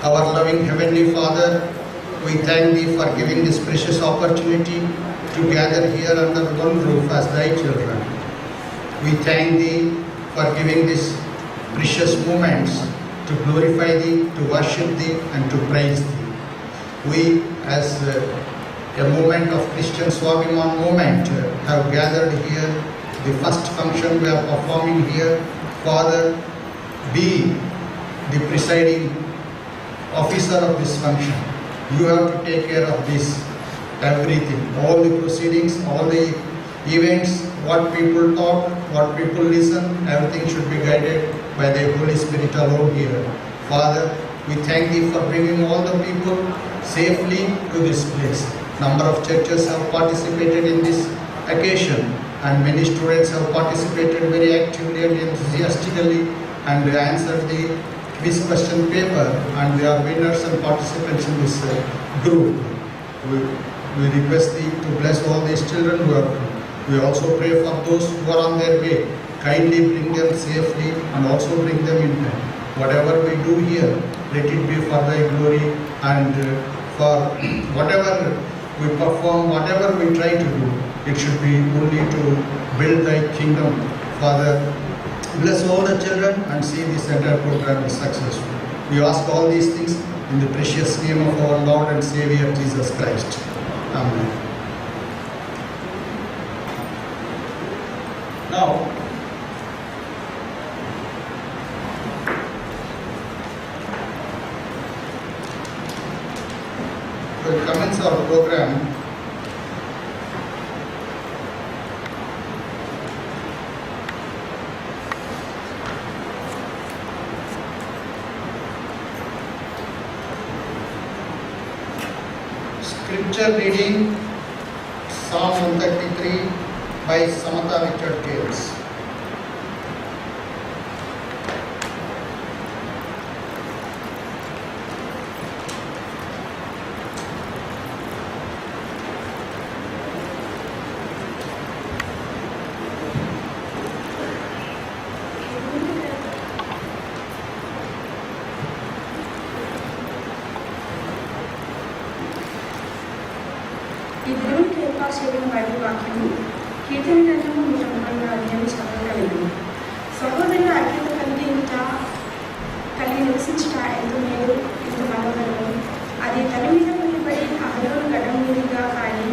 Our loving Heavenly Father, we thank Thee for giving this precious opportunity to gather here under one roof as Thy children. We thank Thee for giving these precious moments to glorify Thee, to worship Thee, and to praise Thee. We, as a moment of Christian Swabiman moment, have gathered here. The first function we are performing here. Father, be the presiding officer of this function. You have to take care of this, everything, all the proceedings, all the events, what people talk, what people listen, everything should be guided by the Holy Spirit alone here. Father, we thank Thee for bringing all the people safely to this place. Number of churches have participated in this occasion, and many students have participated very actively and enthusiastically and answered the quiz question paper, and they are winners and participants in this group. We request Thee to bless all these children who are come. We also pray for those who are on their way. Kindly bring them safely and also bring them in time. Whatever we do here, let it be for Thy glory, and for whatever we perform, whatever we try to do, it should be only to build Thy kingdom. Father, bless all the children and see this entire program is successful. We ask all these things in the precious name of our Lord and Savior Jesus Christ. Amen. Now, we'll commence our program. Scripture reading, Psalm 133 by Samantha Richard Gales. ఈ దేవునికి ఏర్పాటు చేయడం Bible వాక్యము కీర్తన గ్రంథము 130వ అధ్యాయం చదవగలిగింది. సహోదరుల ఐక్యత కలిగి నివసించుట ఎంతో మేలు, ఎంతో మనోహరము. అది తల మీద పడిపడి అహరోను గడ్డం మీదుగా కానీ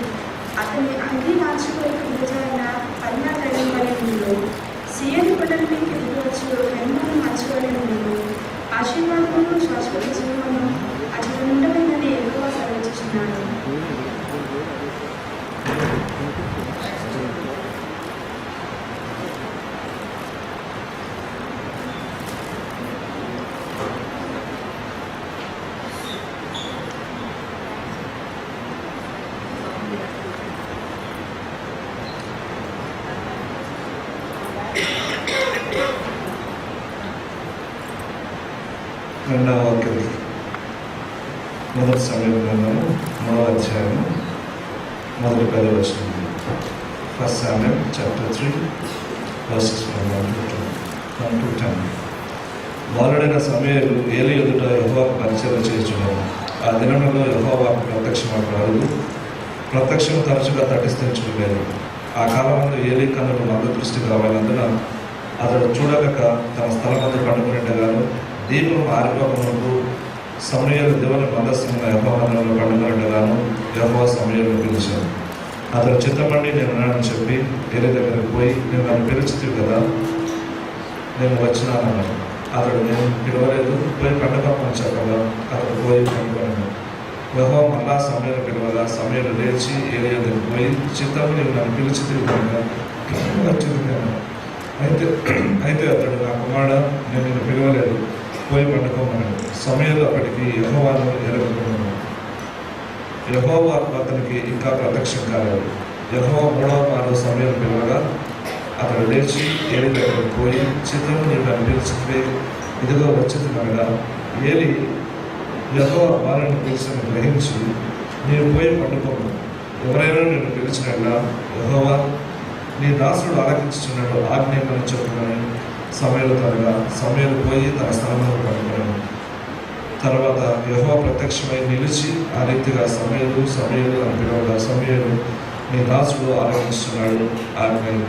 అతని అంగీ మార్చుకొని కిందజారిన పన్న గడ్డం వలె నీళ్ళు సీయని కొండల మీదకి దిగవచ్చు వెనుమను మార్చుకోలేని నీళ్ళు ఆశీర్వాదమును శాశ్వత జీవమును అతని ఉండమైనది ఎక్కువ సెలవిస్తున్నాడు. రెండవ వాక్యం మొదటి సమయం గ్రంథము 3వ అధ్యాయము మొదటి 10వ వచనం. First Samuel chapter 3 verses 1 to 10. బాలుడైన సమూయేలు ఏలీ ఎదుట యెహోవాకు పరిచర్య చేయుచుండెను. ఆ దినములలో యెహోవాకు ప్రత్యక్షమగుటకు ప్రత్యక్షము తరచుగా తటిస్తుంచుటలేదు. ఆ కాలమందు ఏలీ కన్నులు మందదృష్టి కావాలందున అతడు చూడలేక తన స్థలమందు పండుకునిండగాను దీపం ఆరిపోకమునకు సమూయేలు దేవుని మందస్థమున యెహోవా మందిరంలో పండుకునిండగాను యెహోవా సమూయేలును పిలిచాడు. అతడు చిత్తమండి నేను ఉన్నానని చెప్పి ఏలీ దగ్గరికి పోయి, నేను నన్ను పిలిచితివి కదా, నేను వచ్చినానన్నాను. అతడు నేను పిలవలేదు, పోయి పండుకోమని చెప్పగా అతడు పోయి పండుకొనను. యెహోవా మళ్ళా సమూయేలు పిలవగా సమూయేలు లేచి ఏలీ దగ్గరికి పోయి, చిత్తము నీవు నన్ను పిలిచితివి కనుక వచ్చింది. అయితే అతడు, నా కుమారుడా, నేను నిన్ను పిలవలేదు, పోయి పండుకోమన్నాడు. సమూయేలు అప్పటికి యెహోవాను ఎరగకున్నాడు. యెహోవా అతనికి ఇంకా ప్రత్యక్షం కాలేదు. యెహోవా 3వ మారు సమూయేలు పిలవగా అతడు లేచి ఏలీ దగ్గరికి పోయి, చిత్తము నీవు నన్ను పిలిచితే ఇదిగో వచ్చిందనగా ఏలీ యెహోవా వారిని పిలిచిన గ్రహించి, నీవు పోయి పండుకోము, ఎవరైనా నిన్ను పిలిచినట్లా యెహోవా నీ దాసుడు ఆలకించుచున్నాడు, ఆజ్ఞాపని చెప్పుకొని సమూయేలు త్వరగా సమూయేలు పోయి తన స్థలంలో పండుకున్నాడు. తర్వాత యెహోవా ప్రత్యక్షమై నిలిచి ఆ రీతిగా సమయలు అని పిలవగా సమయలు నీ దాసుడు ఆరాధిస్తున్నాడు ఆజ్ఞలు